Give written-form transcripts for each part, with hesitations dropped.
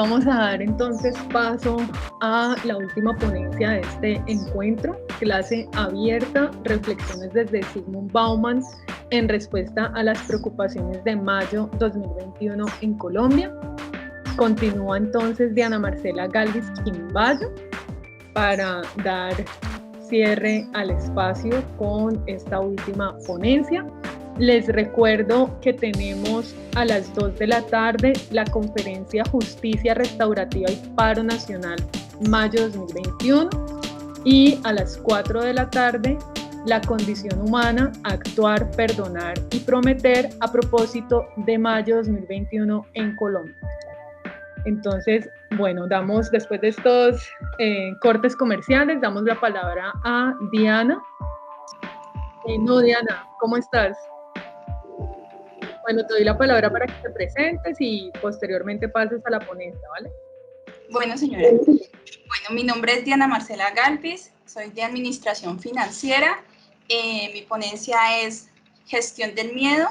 Vamos a dar entonces paso a la última ponencia de este encuentro, clase abierta, reflexiones desde Zygmunt Bauman en respuesta a las preocupaciones de mayo 2021 en Colombia. Continúa entonces Diana Marcela Galvis Quimbayo para dar cierre al espacio con esta última ponencia. Les recuerdo que tenemos a las 2 de la tarde la conferencia Justicia Restaurativa y Paro Nacional mayo 2021 y a las 4 de la tarde la condición humana, actuar, perdonar y prometer a propósito de mayo 2021 en Colombia. Entonces, bueno, después de estos cortes comerciales, damos la palabra a Diana. Diana, ¿cómo estás? Bueno, te doy la palabra para que te presentes y posteriormente pases a la ponencia, ¿vale? Bueno, señora. Bueno, mi nombre es Diana Marcela Galvis, soy de Administración Financiera. Mi ponencia es Gestión del Miedo.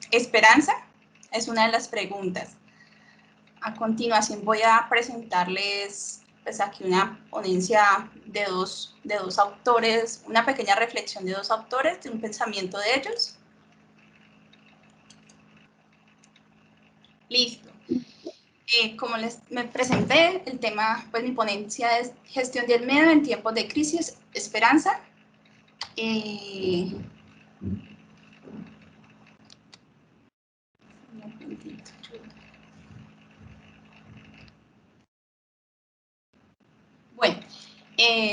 Esperanza es una de las preguntas. A continuación voy a presentarles pues aquí una ponencia de dos autores, una pequeña reflexión de dos autores, de un pensamiento de ellos. Listo. Como me presenté, el tema, pues mi ponencia es Gestión del Miedo en tiempos de crisis, esperanza. Bueno,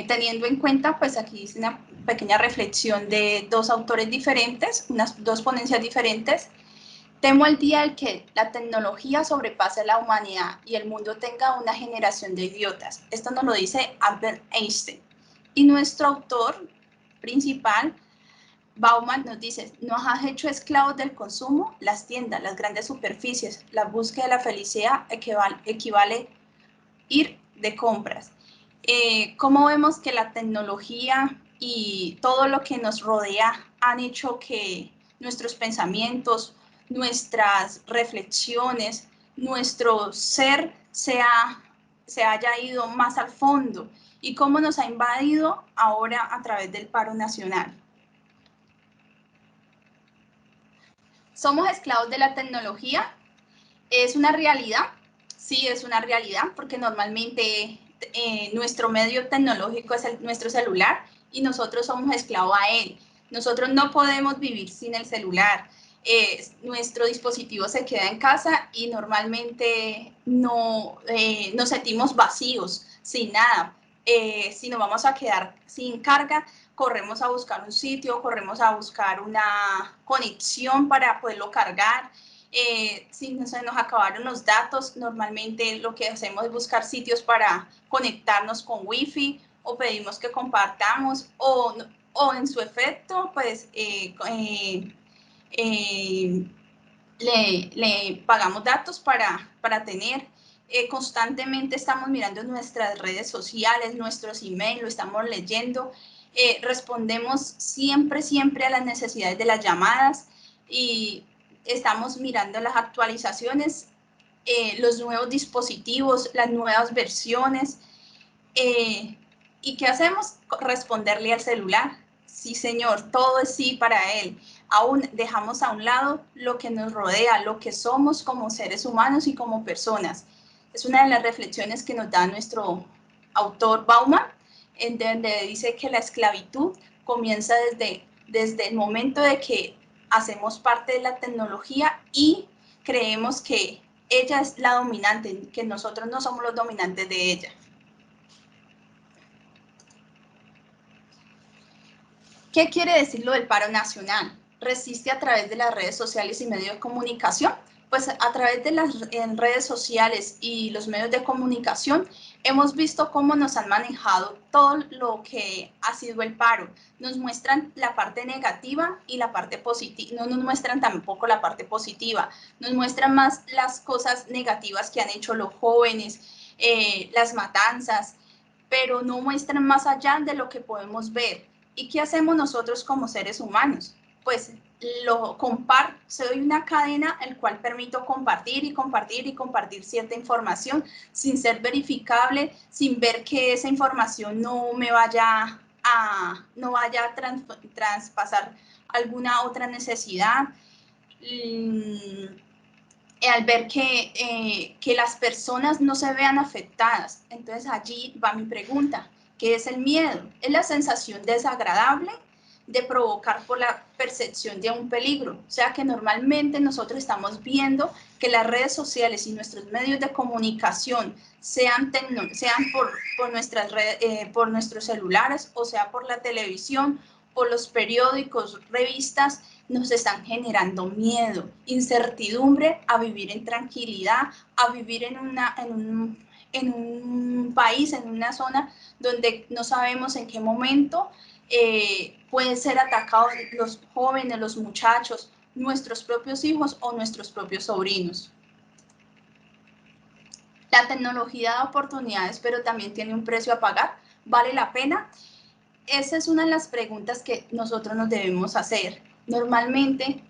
teniendo en cuenta, pues aquí hice una pequeña reflexión de dos autores diferentes, unas dos ponencias diferentes. Temo el día en que la tecnología sobrepase a la humanidad y el mundo tenga una generación de idiotas. Esto nos lo dice Albert Einstein. Y nuestro autor principal, Bauman, nos dice: nos has hecho esclavos del consumo, las tiendas, las grandes superficies, la búsqueda de la felicidad equivale ir de compras. ¿Cómo vemos que la tecnología y todo lo que nos rodea han hecho que nuestros pensamientos, nuestras reflexiones, nuestro ser se haya ido más al fondo? ¿Y cómo nos ha invadido ahora a través del paro nacional? ¿Somos esclavos de la tecnología? ¿Es una realidad? Sí, es una realidad, porque normalmente nuestro medio tecnológico es nuestro celular y nosotros somos esclavos a él. Nosotros no podemos vivir sin el celular. Nuestro dispositivo se queda en casa y normalmente nos sentimos vacíos, sin nada. Si nos vamos a quedar sin carga, corremos a buscar un sitio, corremos a buscar una conexión para poderlo cargar. Si se nos acabaron los datos, normalmente lo que hacemos es buscar sitios para conectarnos con Wi-Fi, o pedimos que compartamos, o en su efecto, pues le pagamos datos para tener. Constantemente estamos mirando nuestras redes sociales, nuestros emails, lo estamos leyendo. Respondemos siempre a las necesidades de las llamadas y estamos mirando las actualizaciones, los nuevos dispositivos, las nuevas versiones. ¿Y qué hacemos? Responderle al celular. Sí, señor, todo es sí para él. Aún dejamos a un lado lo que nos rodea, lo que somos como seres humanos y como personas. Es una de las reflexiones que nos da nuestro autor Bauman, en donde dice que la esclavitud comienza desde el momento de que hacemos parte de la tecnología y creemos que ella es la dominante, que nosotros no somos los dominantes de ella. ¿Qué quiere decir lo del paro nacional? ¿Resiste a través de las redes sociales y medios de comunicación? Pues a través de las redes sociales y los medios de comunicación hemos visto cómo nos han manejado todo lo que ha sido el paro. Nos muestran la parte negativa y la parte positiva. No nos muestran tampoco la parte positiva. Nos muestran más las cosas negativas que han hecho los jóvenes, las matanzas, pero no muestran más allá de lo que podemos ver. ¿Y qué hacemos nosotros como seres humanos? Pues soy una cadena el cual permito compartir y compartir y compartir cierta información sin ser verificable, sin ver que esa información no me vaya a traspasar alguna otra necesidad. Al ver que las personas no se vean afectadas. Entonces allí va mi pregunta, ¿qué es el miedo? Es la sensación desagradable de provocar por la percepción de un peligro. O sea que normalmente nosotros estamos viendo que las redes sociales y nuestros medios de comunicación, sean por nuestras redes, por nuestros celulares, o sea por la televisión, o los periódicos, revistas, nos están generando miedo, incertidumbre a vivir en tranquilidad, a vivir en un país, en una zona donde no sabemos en qué momento pueden ser atacados los jóvenes, los muchachos, nuestros propios hijos o nuestros propios sobrinos. La tecnología da oportunidades, pero también tiene un precio a pagar. ¿Vale la pena? Esa es una de las preguntas que nosotros nos debemos hacer. Normalmente,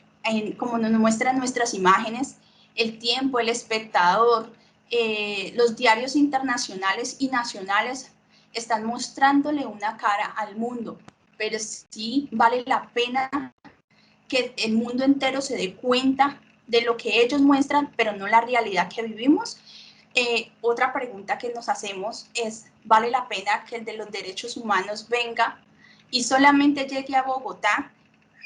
como nos muestran nuestras imágenes, El Tiempo, El Espectador, los diarios internacionales y nacionales están mostrándole una cara al mundo, pero sí vale la pena que el mundo entero se dé cuenta de lo que ellos muestran, pero no la realidad que vivimos. Otra pregunta que nos hacemos es, ¿vale la pena que el de los derechos humanos venga y solamente llegue a Bogotá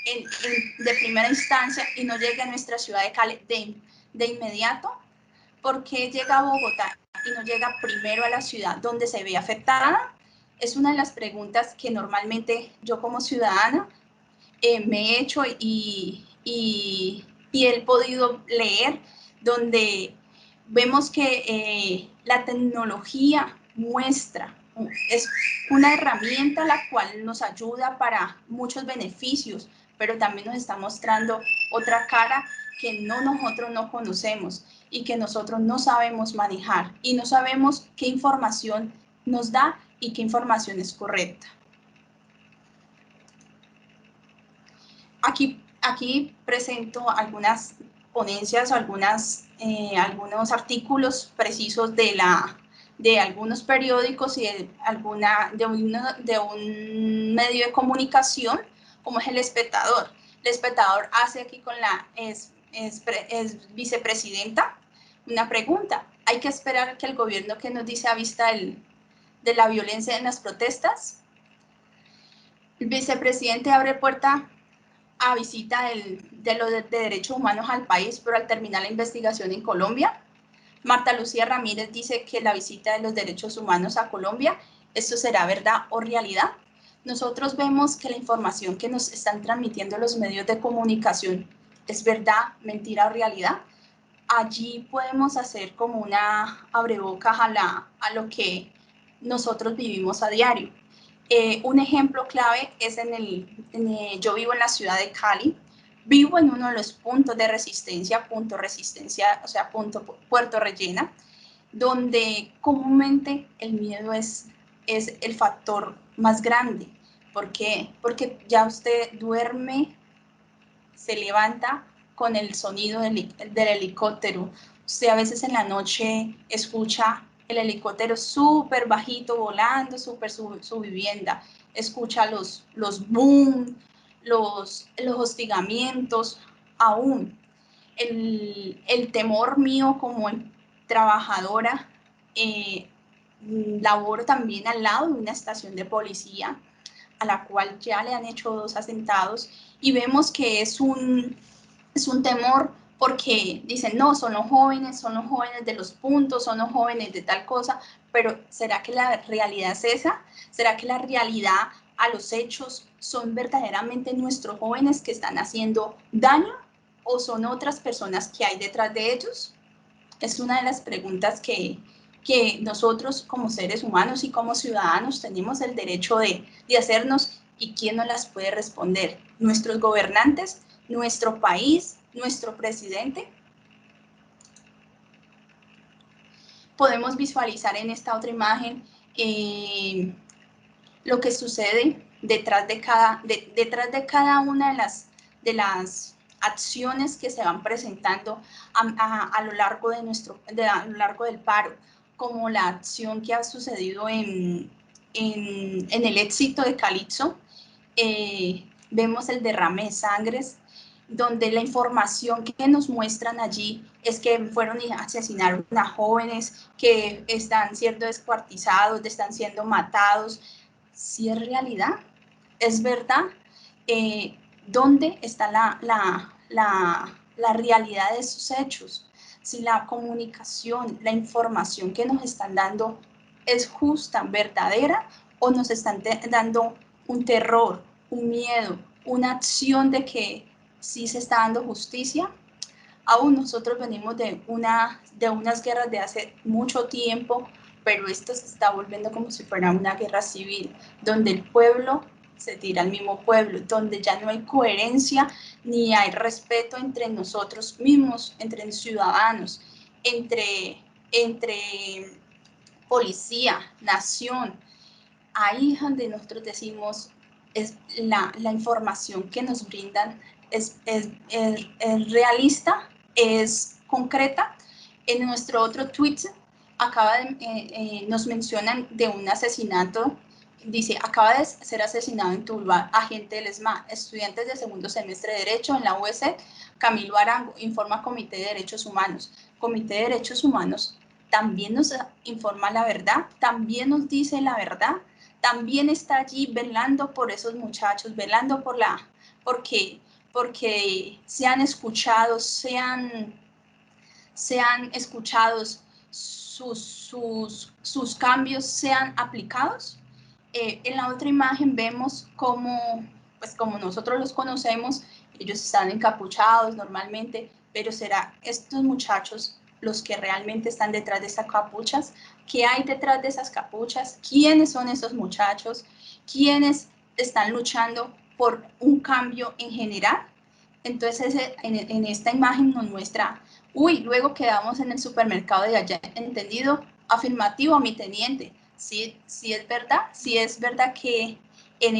de primera instancia y no llegue a nuestra ciudad de Cali de inmediato? ¿Por qué llega a Bogotá y no llega primero a la ciudad donde se ve afectada? Es una de las preguntas que normalmente yo como ciudadana me he hecho y he podido leer, donde vemos que la tecnología es una herramienta la cual nos ayuda para muchos beneficios, pero también nos está mostrando otra cara que nosotros no conocemos y que nosotros no sabemos manejar y no sabemos qué información nos da y qué información es correcta. Aquí presento algunas ponencias, algunos artículos precisos de algunos periódicos y de un medio de comunicación, como es El Espectador. El Espectador hace aquí con la vicepresidenta una pregunta. ¿Hay que esperar que el gobierno que nos dice a vista de la violencia en las protestas? El vicepresidente abre puerta a visita de los de derechos humanos al país, pero al terminar la investigación en Colombia. Marta Lucía Ramírez dice que la visita de los derechos humanos a Colombia, ¿esto será verdad o realidad? Nosotros vemos que la información que nos están transmitiendo los medios de comunicación es verdad, mentira o realidad. Allí podemos hacer como una abrebocas a lo que nosotros vivimos a diario. Un ejemplo clave es yo vivo en la ciudad de Cali, vivo en uno de los puntos de resistencia, o sea, Puerto Rellena, donde comúnmente el miedo es el factor más grande. ¿Por qué? Porque ya usted duerme, se levanta con el sonido del helicóptero. Usted a veces en la noche escucha el helicóptero súper bajito volando, su vivienda. Escucha los boom, los hostigamientos. Aún el temor mío como trabajadora, laboro también al lado de una estación de policía, a la cual ya le han hecho 2 atentados, y vemos que es un temor porque dicen, no, son los jóvenes de los puntos, son los jóvenes de tal cosa, pero ¿será que la realidad es esa? ¿Será que la realidad a los hechos son verdaderamente nuestros jóvenes que están haciendo daño o son otras personas que hay detrás de ellos? Es una de las preguntas que nosotros como seres humanos y como ciudadanos tenemos el derecho de hacernos, y quién nos las puede responder. ¿Nuestros gobernantes? ¿Nuestro país? ¿Nuestro presidente? Podemos visualizar en esta otra imagen lo que sucede detrás de cada una las acciones que se van presentando a lo largo a lo largo del paro, como la acción que ha sucedido en el éxito de Calipso. Vemos el derrame de sangres, donde la información que nos muestran allí es que fueron y asesinaron a jóvenes, que están siendo descuartizados, están siendo matados. Si es realidad, es verdad, ¿dónde está la realidad de esos hechos? Si la comunicación, la información que nos están dando es justa, verdadera, o nos están dando un terror, un miedo, una acción de que sí se está dando justicia. Aún nosotros venimos de unas guerras de hace mucho tiempo, pero esto se está volviendo como si fuera una guerra civil, donde el pueblo se tira al mismo pueblo, donde ya no hay coherencia ni hay respeto entre nosotros mismos, entre ciudadanos, entre policía, nación. Ahí donde nosotros decimos, es la información que nos brindan es realista, es concreta. En nuestro otro tweet nos mencionan de un asesinato. Dice, acaba de ser asesinado en Tuluá, agente del ESMAD, estudiantes de segundo semestre de Derecho en la UEC, Camilo Arango, informa Comité de Derechos Humanos. Comité de Derechos Humanos también nos informa la verdad, también nos dice la verdad, también está allí velando por esos muchachos, velando porque sean escuchados, sean escuchados, sus cambios sean aplicados. En la otra imagen vemos cómo, pues como nosotros los conocemos, ellos están encapuchados normalmente, pero será estos muchachos los que realmente están detrás de esas capuchas. ¿Qué hay detrás de esas capuchas? ¿Quiénes son esos muchachos? ¿Quiénes están luchando por un cambio en general? Entonces, en esta imagen nos muestra, luego quedamos en el supermercado de allá, entendido, afirmativo, mi teniente. Sí es verdad que en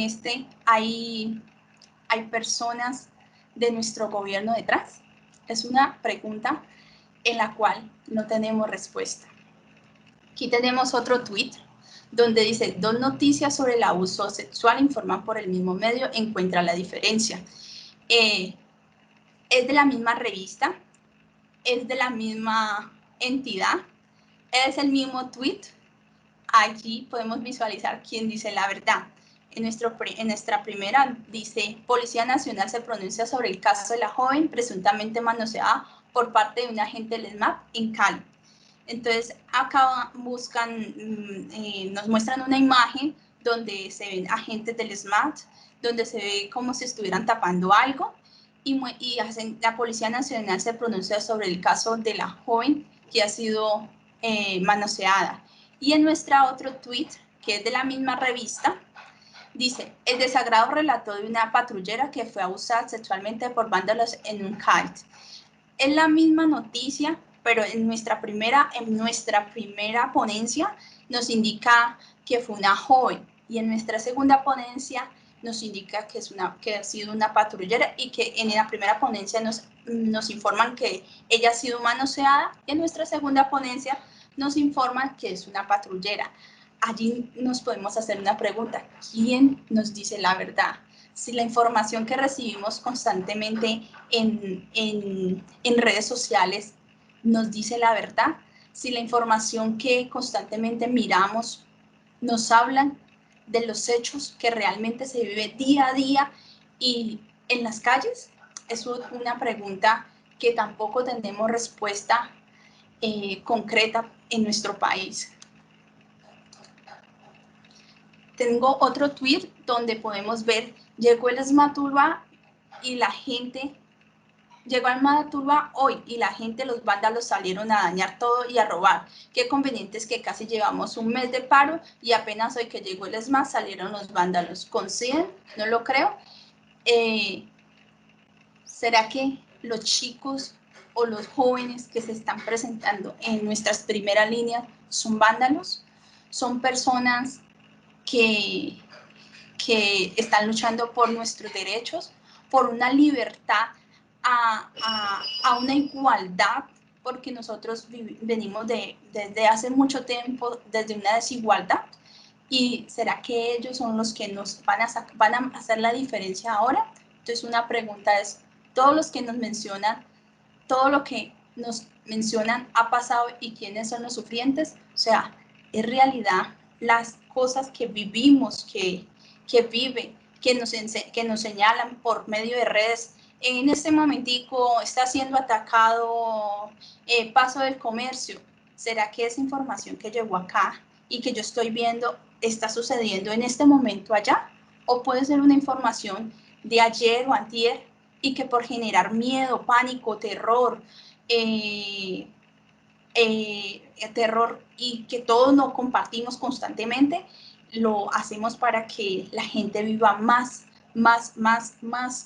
hay personas de nuestro gobierno detrás. Es una pregunta en la cual no tenemos respuesta. Aquí tenemos otro tweet donde dice, 2 noticias sobre el abuso sexual informan por el mismo medio, encuentra la diferencia. Es de la misma revista, es de la misma entidad, es el mismo tweet. Allí podemos visualizar quién dice la verdad. En nuestra primera dice, Policía Nacional se pronuncia sobre el caso de la joven presuntamente manoseada por parte de un agente del ESMAD en Cali. Entonces, acá nos muestran una imagen donde se ven agentes del ESMAD, donde se ve como si estuvieran tapando algo, y la Policía Nacional se pronuncia sobre el caso de la joven que ha sido manoseada. Y en nuestra otro tweet, que es de la misma revista, dice, el desagrado relató de una patrullera que fue abusada sexualmente por vándalos en un kite. Es la misma noticia, pero en nuestra primera ponencia nos indica que fue una joven, y en nuestra segunda ponencia nos indica que ha sido una patrullera, y que en la primera ponencia nos informan que ella ha sido manoseada, y en nuestra segunda ponencia nos informan que es una patrullera. Allí nos podemos hacer una pregunta, ¿quién nos dice la verdad? Si la información que recibimos constantemente en redes sociales nos dice la verdad, si la información que constantemente miramos nos hablan de los hechos que realmente se vive día a día y en las calles, es una pregunta que tampoco tenemos respuesta concreta en nuestro país. Tengo otro tweet donde podemos ver, llegó el ESMAD Tuluá y la gente, llegó al ESMAD Tuluá hoy y la gente, los vándalos salieron a dañar todo y a robar. Qué conveniente es que casi llevamos un mes de paro y apenas hoy que llegó el ESMAD salieron los vándalos. ¿Coinciden? No lo creo. ¿Será que los chicos o los jóvenes que se están presentando en nuestras primeras líneas son vándalos? ¿Son personas que están luchando por nuestros derechos, por una libertad, a una igualdad, porque nosotros venimos desde hace mucho tiempo desde una desigualdad. ¿Y será que ellos son los que nos van a hacer la diferencia ahora? Entonces una pregunta es, todos los que nos mencionan, todo lo que nos mencionan ha pasado y quiénes son los sufrientes, o sea, es realidad las cosas que vivimos, que viven, que nos señalan por medio de redes. En este momentico está siendo atacado Paso del Comercio. ¿Será que esa información que llegó acá y que yo estoy viendo está sucediendo en este momento allá? ¿O puede ser una información de ayer o antier y que por generar miedo, pánico, terror, terror y que todos nos compartimos constantemente, lo hacemos para que la gente viva más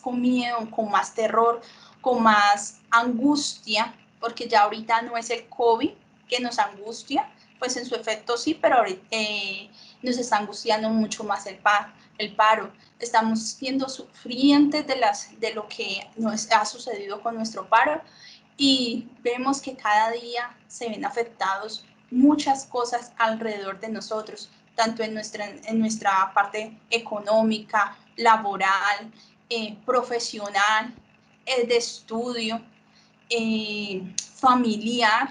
con miedo, con más terror, con más angustia, porque ya ahorita no es el COVID que nos angustia, pues en su efecto sí, pero ahorita, nos está angustiando mucho más el paro. Estamos siendo sufrientes de lo que nos ha sucedido con nuestro paro y vemos que cada día se ven afectados muchas cosas alrededor de nosotros, tanto en nuestra parte económica, laboral, profesional, de estudio, familiar,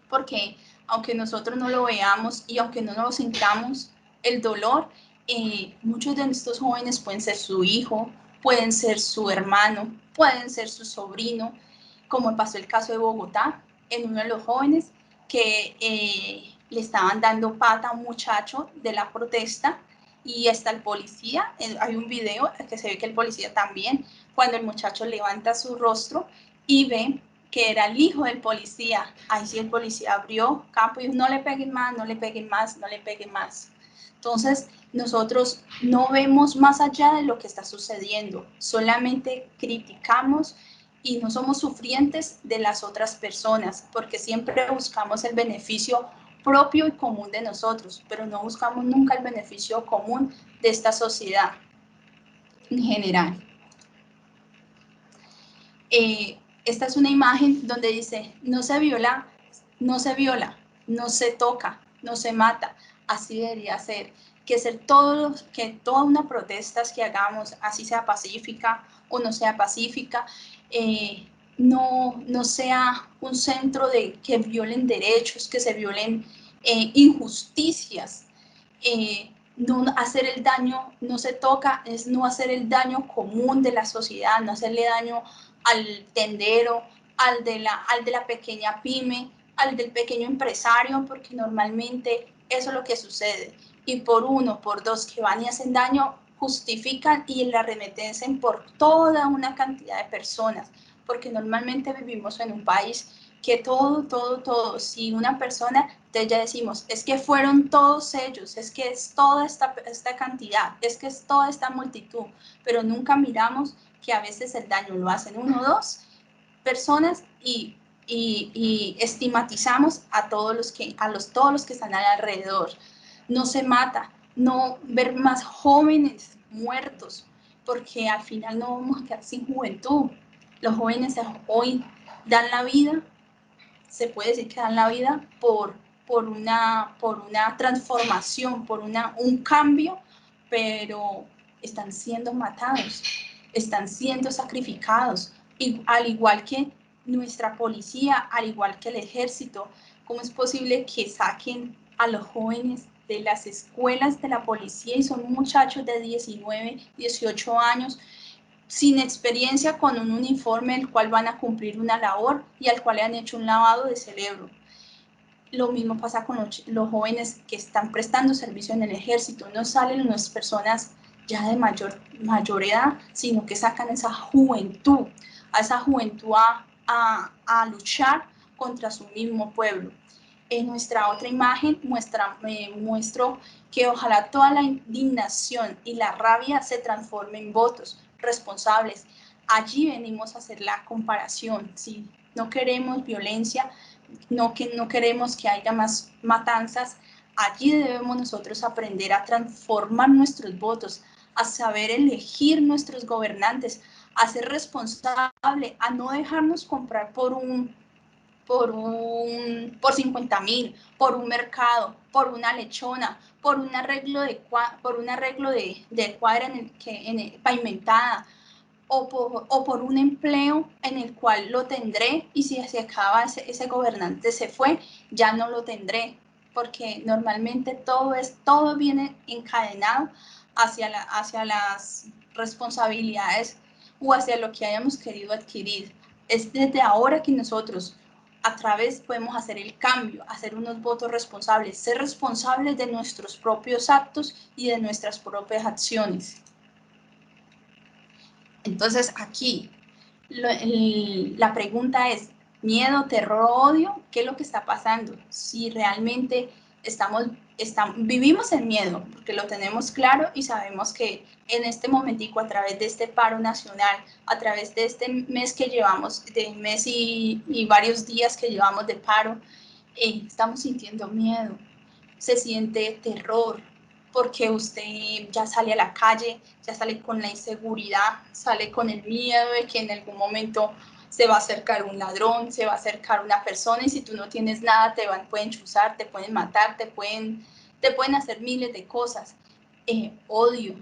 porque aunque nosotros no lo veamos y aunque no lo sintamos, el dolor, muchos de estos jóvenes pueden ser su hijo, pueden ser su hermano, pueden ser su sobrino, como pasó el caso de Bogotá, en uno de los jóvenes que le estaban dando pata a un muchacho de la protesta y hasta el policía, hay un video que se ve que el policía también, cuando el muchacho levanta su rostro y ve que era el hijo del policía, ahí sí el policía abrió campo y dijo, no le peguen más, no le peguen más, no le peguen más. Entonces, nosotros no vemos más allá de lo que está sucediendo, solamente criticamos y no somos sufrientes de las otras personas, porque siempre buscamos el beneficio propio y común de nosotros, pero no buscamos nunca el beneficio común de esta sociedad en general. Esta es una imagen donde dice, no se viola, no se viola, no se toca, no se mata. Así debería ser. Que toda una protesta que hagamos, así sea pacífica o no sea pacífica, no sea un centro de que violen derechos, que se violen injusticias. No hacer el daño, no se toca, es no hacer el daño común de la sociedad, no hacerle daño al tendero, al de la pequeña pyme, al del pequeño empresario, porque normalmente eso es lo que sucede. Y por uno, por dos que van y hacen daño, justifican y la arremeten por toda una cantidad de personas, porque normalmente vivimos en un país que todo, si una persona, entonces ya decimos, es que fueron todos ellos, es que es toda esta cantidad, es que es toda esta multitud, pero nunca miramos que a veces el daño lo hacen uno o dos personas y estigmatizamos a todos los que están alrededor. No se mata, no ver más jóvenes muertos, porque al final no vamos a quedar sin juventud. Los jóvenes hoy dan la vida, se puede decir que dan la vida por una transformación, por un cambio, pero están siendo matados, están siendo sacrificados, y al igual que nuestra policía, al igual que el ejército. ¿Cómo es posible que saquen a los jóvenes de las escuelas de la policía y son muchachos de 19, 18 años sin experiencia con un uniforme el cual van a cumplir una labor y al cual le han hecho un lavado de cerebro? Lo mismo pasa con los jóvenes que están prestando servicio en el ejército. No salen unas personas ya de mayor edad, sino que sacan esa juventud, a luchar contra su mismo pueblo. En nuestra otra imagen muestro que ojalá toda la indignación y la rabia se transforme en votos responsables. Allí venimos a hacer la comparación. Si no queremos violencia, no queremos que haya más matanzas, allí debemos nosotros aprender a transformar nuestros votos, a saber elegir nuestros gobernantes, a ser responsable, a no dejarnos comprar por 50.000, por un mercado, por una lechona, por un arreglo de cuadra pavimentada, o por un empleo en el cual lo tendré, y si se acaba ese gobernante se fue, ya no lo tendré, porque normalmente todo viene encadenado hacia las responsabilidades o hacia lo que hayamos querido adquirir. Es desde ahora que nosotros a través podemos hacer el cambio, hacer unos votos responsables, ser responsables de nuestros propios actos y de nuestras propias acciones. Entonces aquí la pregunta es, miedo, terror, odio, ¿qué es lo que está pasando? Si realmente vivimos en miedo, porque lo tenemos claro y sabemos que en este momentico, a través de este paro nacional, a través de este mes que llevamos, de mes y varios días que llevamos de paro, estamos sintiendo miedo, se siente terror, porque usted ya sale a la calle, ya sale con la inseguridad, sale con el miedo de que en algún momento se va a acercar un ladrón, se va a acercar una persona, y si tú no tienes nada pueden chuzar, te pueden matar, te pueden hacer miles de cosas. Odio,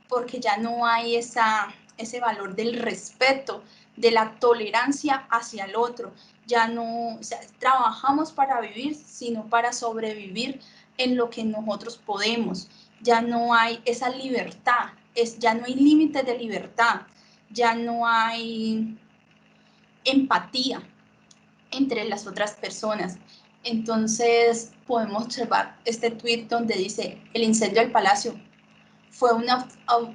porque ya no hay ese valor del respeto, de la tolerancia hacia el otro. Ya no, o sea, trabajamos para vivir, sino para sobrevivir en lo que nosotros podemos. Ya no hay esa libertad, ya no hay límites de libertad, ya no hay empatía entre las otras personas. Entonces podemos observar este tuit donde dice: el incendio del palacio fue un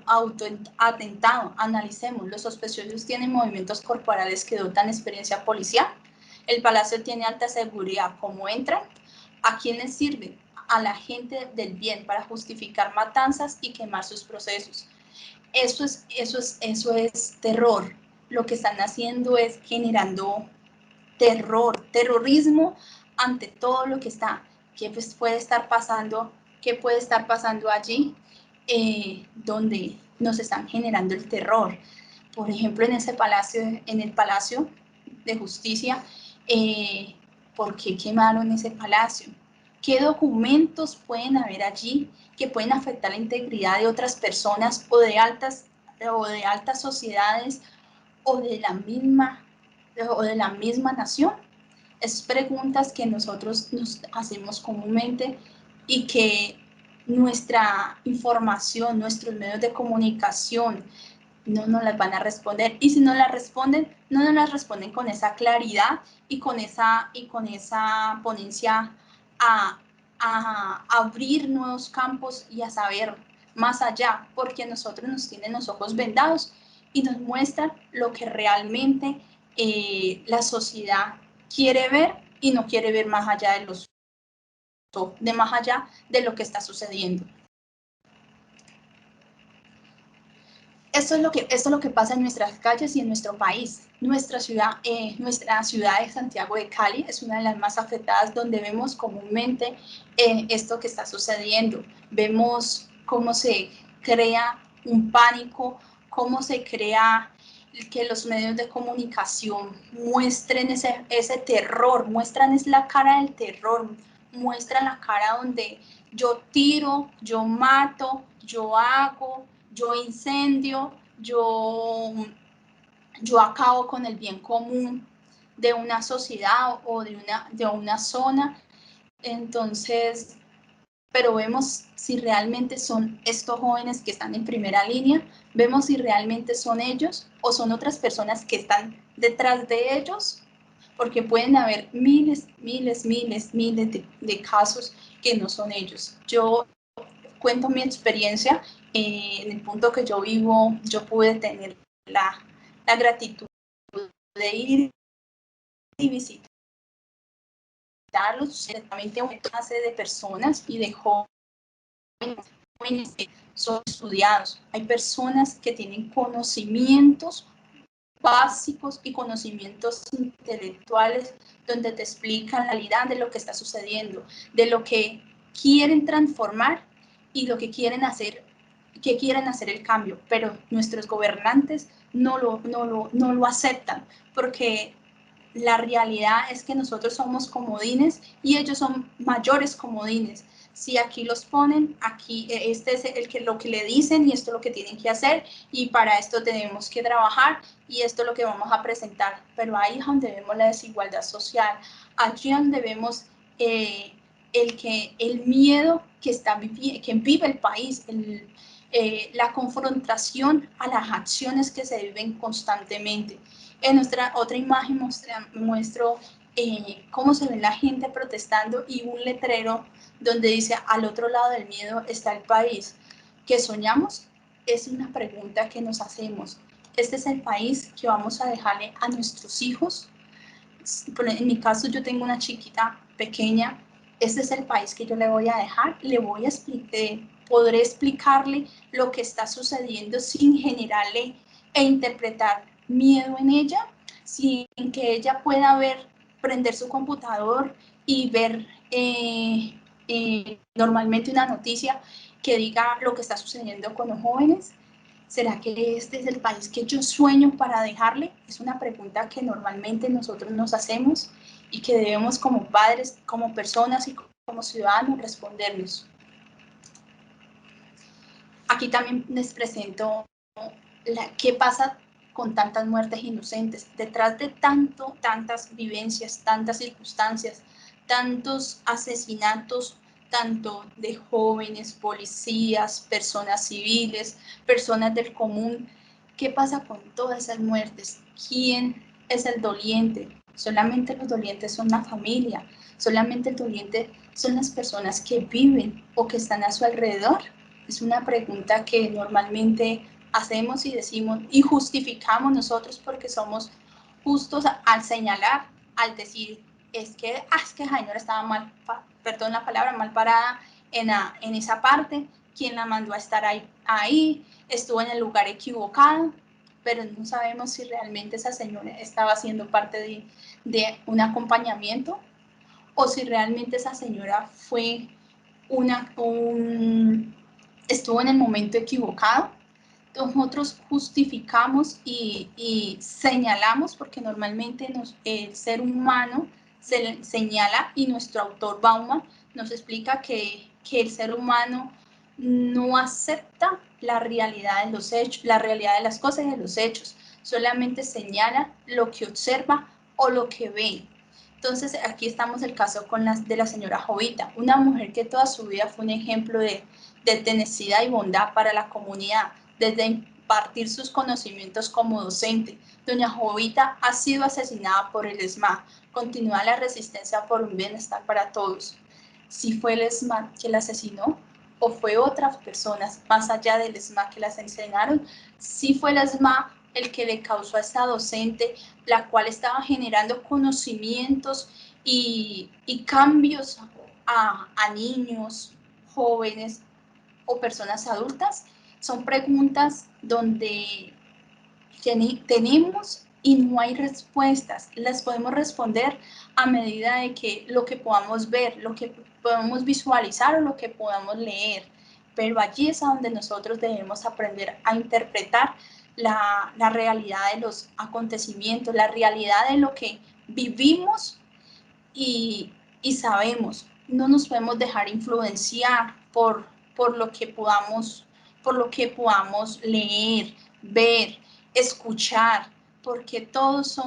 autoatentado. Analicemos, los sospechosos tienen movimientos corporales que dotan experiencia policial. El palacio tiene alta seguridad. ¿Cómo entran? ¿A quiénes sirven? A la gente del bien para justificar matanzas y quemar sus procesos. Eso es terror. Lo que están haciendo es generando terrorismo ante todo lo que está. ¿Qué puede estar pasando? ¿Qué puede estar pasando allí? Donde nos están generando el terror. Por ejemplo, en el Palacio de Justicia, ¿por qué quemaron ese palacio? ¿Qué documentos pueden haber allí que pueden afectar la integridad de otras personas o de altas sociedades o de la misma nación? Es preguntas que nosotros nos hacemos comúnmente y que nuestra información, nuestros medios de comunicación no nos las van a responder, y si no las responden, no nos las responden con esa claridad y con esa ponencia a abrir nuevos campos y a saber más allá, porque nosotros nos tienen los ojos vendados y nos muestran lo que realmente la sociedad quiere ver, y no quiere ver más allá de lo que está sucediendo. Esto es lo que pasa en nuestras calles y en nuestro país. Nuestra ciudad de Santiago de Cali es una de las más afectadas, donde vemos comúnmente esto que está sucediendo. Vemos cómo se crea un pánico, cómo se crea que los medios de comunicación muestren ese terror, muestran la cara del terror, muestran la cara donde yo tiro, yo mato, yo hago, yo incendio, yo acabo con el bien común de una sociedad o de una zona. Entonces, pero vemos si realmente son estos jóvenes que están en primera línea, vemos si realmente son ellos o son otras personas que están detrás de ellos, porque pueden haber miles de casos que no son ellos. Yo cuento mi experiencia. En el punto que yo vivo, yo pude tener la gratitud de ir y visitarlos directamente a una clase de personas y de jóvenes que son estudiados. Hay personas que tienen conocimientos básicos y conocimientos intelectuales, donde te explican la realidad de lo que está sucediendo, de lo que quieren transformar y lo que quieren hacer que quieren hacer el cambio, pero nuestros gobernantes no lo aceptan, porque la realidad es que nosotros somos comodines y ellos son mayores comodines. Si aquí los ponen, aquí este es lo que le dicen y esto es lo que tienen que hacer y para esto tenemos que trabajar y esto es lo que vamos a presentar. Pero ahí es donde vemos la desigualdad social, allí donde vemos el miedo que vive el país, la confrontación a las acciones que se viven constantemente. En nuestra otra imagen muestro cómo se ve la gente protestando y un letrero donde dice al otro lado del miedo está el país. ¿Qué soñamos? Es una pregunta que nos hacemos. ¿Este es el país que vamos a dejarle a nuestros hijos? En mi caso yo tengo una chiquita pequeña. Este es el país que yo le voy a dejar. Le voy a explicar, podré explicarle lo que está sucediendo sin generarle e interpretar miedo en ella, sin que ella pueda prender su computador y ver normalmente una noticia que diga lo que está sucediendo con los jóvenes. ¿Será que este es el país que yo sueño para dejarle? Es una pregunta que normalmente nosotros nos hacemos y que debemos como padres, como personas y como ciudadanos respondernos. Aquí también les presento qué pasa con tantas muertes inocentes. Detrás de tantas vivencias, tantas circunstancias, tantos asesinatos, tanto de jóvenes, policías, personas civiles, personas del común, ¿qué pasa con todas esas muertes? ¿Quién es el doliente? Solamente los dolientes son la familia, solamente el doliente son las personas que viven o que están a su alrededor. Es una pregunta que normalmente hacemos y decimos y justificamos nosotros porque somos justos al señalar, al decir, es que Jainora estaba mal, perdón la palabra, mal parada en esa parte, quien la mandó a estar ahí, estuvo en el lugar equivocado, pero no sabemos si realmente esa señora estaba siendo parte de un acompañamiento o si realmente esa señora fue estuvo en el momento equivocado. Nosotros justificamos y señalamos, porque normalmente el ser humano se señala y nuestro autor Bauman nos explica que el ser humano no acepta la realidad de los hechos, la realidad de las cosas y de los hechos, solamente señala lo que observa o lo que ve. Entonces aquí estamos el caso de la señora Jovita, una mujer que toda su vida fue un ejemplo de tenacidad y bondad para la comunidad, desde impartir sus conocimientos como docente. Doña Jovita ha sido asesinada por el ESMAD. Continúa la resistencia por un bienestar para todos. Si fue el ESMAD que la asesinó o fue otras personas más allá del ESMAD que la asesinaron, si fue el ESMAD el que le causó a esta docente, la cual estaba generando conocimientos y cambios a niños, jóvenes o personas adultas. Son preguntas donde tenemos y no hay respuestas. Las podemos responder a medida de que lo que podamos ver, lo que podamos visualizar o lo que podamos leer. Pero allí es a donde nosotros debemos aprender a interpretar la realidad de los acontecimientos, la realidad de lo que vivimos y sabemos. No nos podemos dejar influenciar por lo que podamos leer, ver, escuchar, porque todos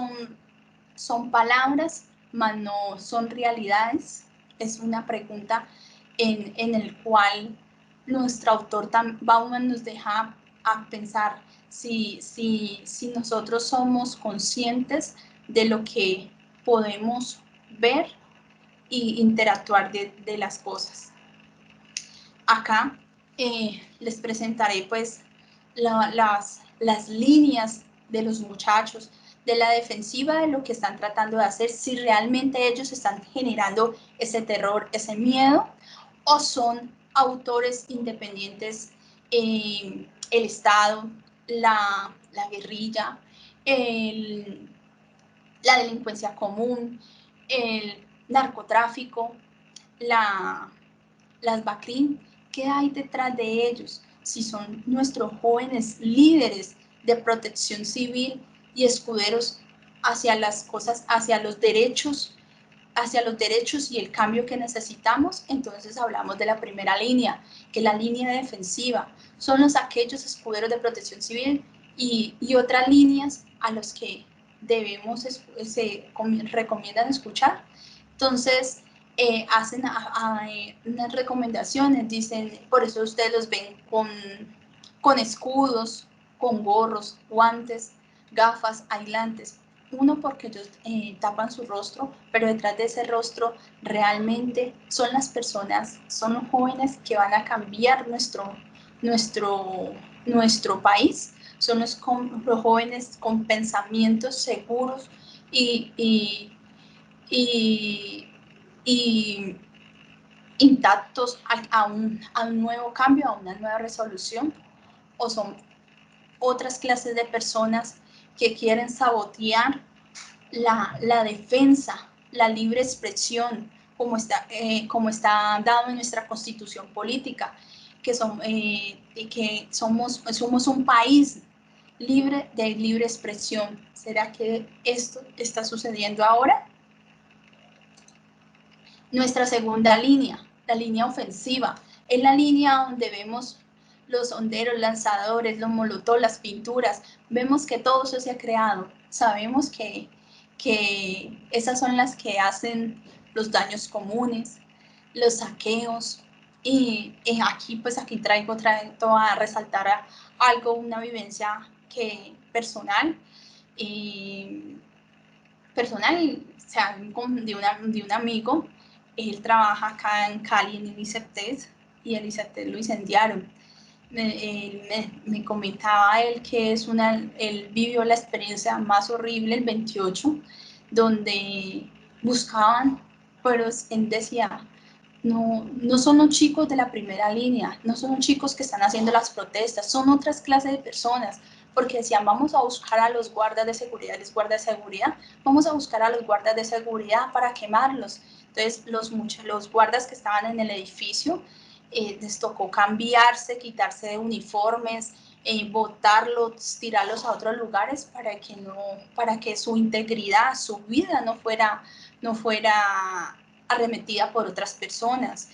son palabras, mas no son realidades. Es una pregunta en el cual nuestro autor Bauman nos deja a pensar si nosotros somos conscientes de lo que podemos ver e interactuar de las cosas. Acá les presentaré pues las líneas de los muchachos, de la defensiva de lo que están tratando de hacer, si realmente ellos están generando ese terror, ese miedo, o son autores independientes, el Estado, la guerrilla, la delincuencia común, el narcotráfico, las BACRIM. ¿Qué hay detrás de ellos? si son nuestros jóvenes líderes de protección civil y escuderos hacia las cosas, hacia los derechos y el cambio que necesitamos, entonces hablamos de la primera línea, que es la línea defensiva. Son aquellos escuderos de protección civil y otras líneas a los que se recomiendan escuchar. Entonces, hacen unas recomendaciones, dicen, por eso ustedes los ven con escudos, con gorros, guantes, gafas, aislantes. Uno, porque ellos tapan su rostro, pero detrás de ese rostro realmente son las personas, son los jóvenes que van a cambiar nuestro país, son los jóvenes con pensamientos seguros y intactos a un nuevo cambio, a una nueva resolución, o son otras clases de personas que quieren sabotear la defensa, la libre expresión, como está dado en nuestra constitución política, que somos un país libre de libre expresión. ¿Será que esto está sucediendo ahora? Nuestra segunda línea, la línea ofensiva, es la línea donde vemos los honderos, lanzadores, los molotov, las pinturas, vemos que todo eso se ha creado. Sabemos que esas son las que hacen los daños comunes, los saqueos, y aquí traigo a resaltar algo, una vivencia personal, o sea, de un amigo. Él trabaja acá en Cali, en el ICETES, y el ICETES lo incendiaron. Me comentaba él que él vivió la experiencia más horrible el 28, donde buscaban, pero él decía, no son los chicos de la primera línea, no son los chicos que están haciendo las protestas, son otras clases de personas, porque decían, vamos a buscar a los guardas de seguridad, vamos a buscar a los guardas de seguridad para quemarlos. Entonces los guardas que estaban en el edificio les tocó cambiarse, quitarse de uniformes, botarlos, tirarlos a otros lugares para que su integridad, su vida no fuera arremetida por otras personas.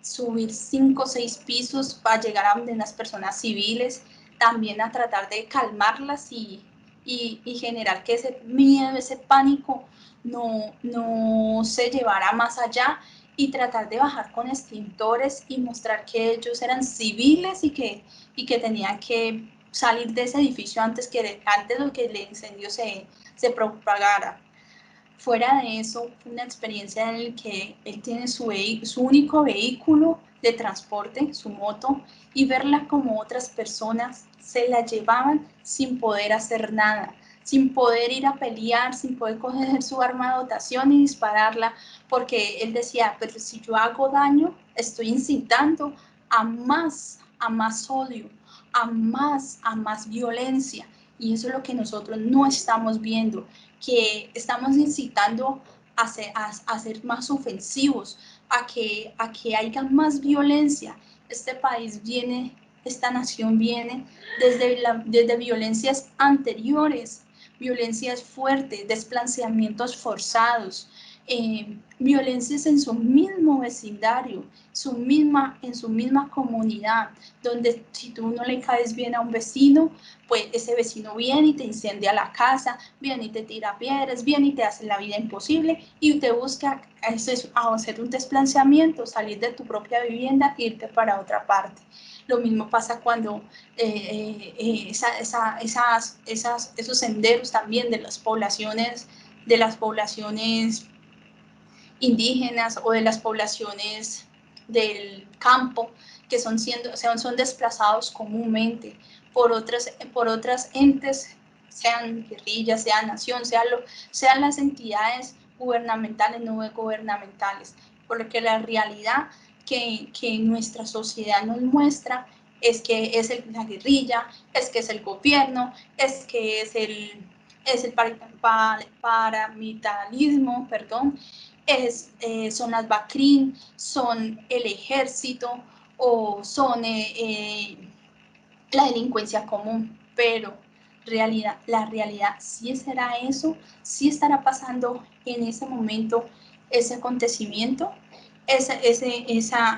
Subir 5 o 6 pisos para llegar a unas personas civiles, también a tratar de calmarlas y generar que ese miedo, ese pánico no se llevara más allá, y tratar de bajar con extintores y mostrar que ellos eran civiles y que tenían que salir de ese edificio antes de que el incendio se propagara. Fuera de eso, fue una experiencia en la que él tiene su único vehículo de transporte, su moto, y verla como otras personas se la llevaban sin poder hacer nada, sin poder ir a pelear, sin poder coger su arma de dotación y dispararla, porque él decía, pero si yo hago daño, estoy incitando a más odio, a más violencia, y eso es lo que nosotros no estamos viendo, que estamos incitando a ser más ofensivos, a que haya más violencia. Esta nación viene desde violencias anteriores, violencias fuertes, desplazamientos forzados, violencias en su mismo vecindario, en su misma comunidad, donde si tú no le caes bien a un vecino, pues ese vecino viene y te incendia la casa, viene y te tira piedras, viene y te hace la vida imposible, y te busca hacer un desplazamiento, salir de tu propia vivienda e irte para otra parte. Lo mismo pasa cuando esos senderos también de las poblaciones indígenas o de las poblaciones del campo, que son desplazados comúnmente por otras entes, sean guerrillas, sean nación, sean las entidades gubernamentales, no gubernamentales, porque la realidad que nuestra sociedad nos muestra es que es la guerrilla, es que es el gobierno, es que es el paramilitarismo, son las BACRIM, son el ejército, o son la delincuencia común, pero la realidad sí será eso, sí estará pasando en ese momento ese acontecimiento,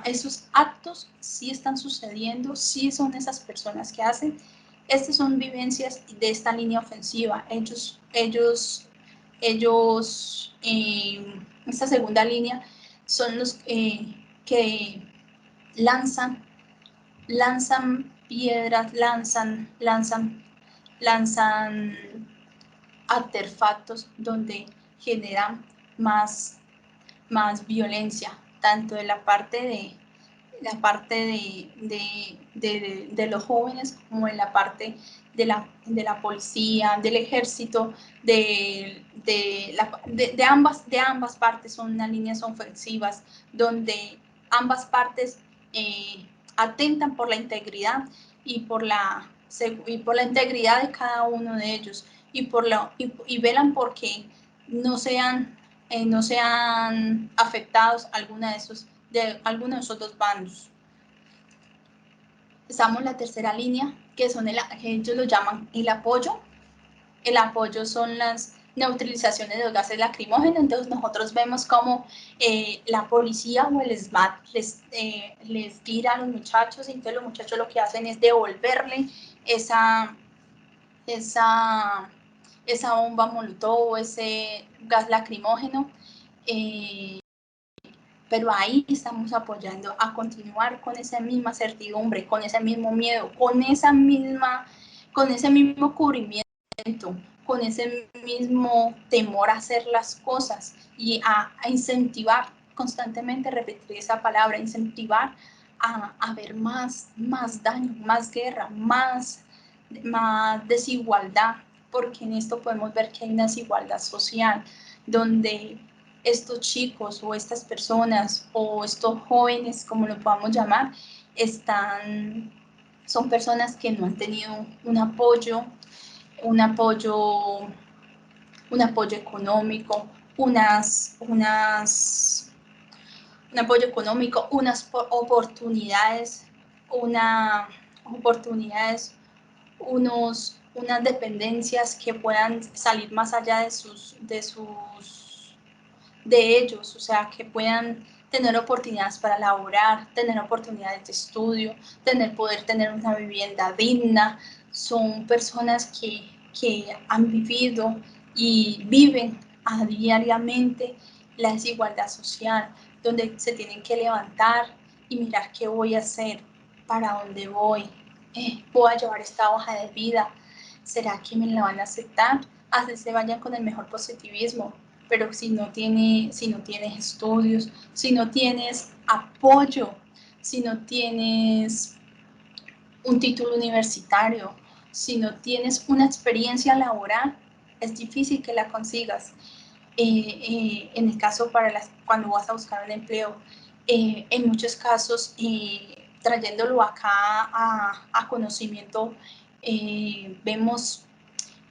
esos actos sí están sucediendo, sí son esas personas que hacen. Estas son vivencias de esta línea ofensiva. Esta segunda línea son los que lanzan piedras, lanzan artefactos donde generan más violencia, tanto de la parte de los jóvenes como en la parte de la policía, del ejército, de ambas partes. Son unas líneas ofensivas donde ambas partes atentan por la integridad y por la integridad de cada uno de ellos y velan porque no sean afectados de alguno de esos dos bandos. Estamos en la tercera línea, que ellos lo llaman el apoyo. El apoyo son las neutralizaciones de los gases lacrimógenos. Entonces nosotros vemos cómo la policía o el SMAT les tira a los muchachos, y entonces los muchachos lo que hacen es devolverle esa bomba molotov o ese gas lacrimógeno. Pero ahí estamos apoyando a continuar con esa misma certidumbre, con ese mismo miedo, con ese mismo cubrimiento, con ese mismo temor a hacer las cosas y a incentivar constantemente, repetir esa palabra, incentivar a ver más daño, más guerra, más desigualdad, porque en esto podemos ver que hay una desigualdad social, donde estos chicos o estas personas o estos jóvenes, como lo podamos llamar, son personas que no han tenido un apoyo económico, unas oportunidades, unas dependencias que puedan salir más allá de ellos, o sea, que puedan tener oportunidades para laborar, tener oportunidades de estudio, poder tener una vivienda digna. Son personas que han vivido y viven diariamente la desigualdad social, donde se tienen que levantar y mirar qué voy a hacer, para dónde voy, voy a llevar esta hoja de vida, ¿será que me la van a aceptar? Así se vayan con el mejor positivismo, pero si no tienes estudios, si no tienes apoyo, si no tienes un título universitario, si no tienes una experiencia laboral, es difícil que la consigas. En el caso cuando vas a buscar un empleo, en muchos casos, trayéndolo acá a conocimiento, vemos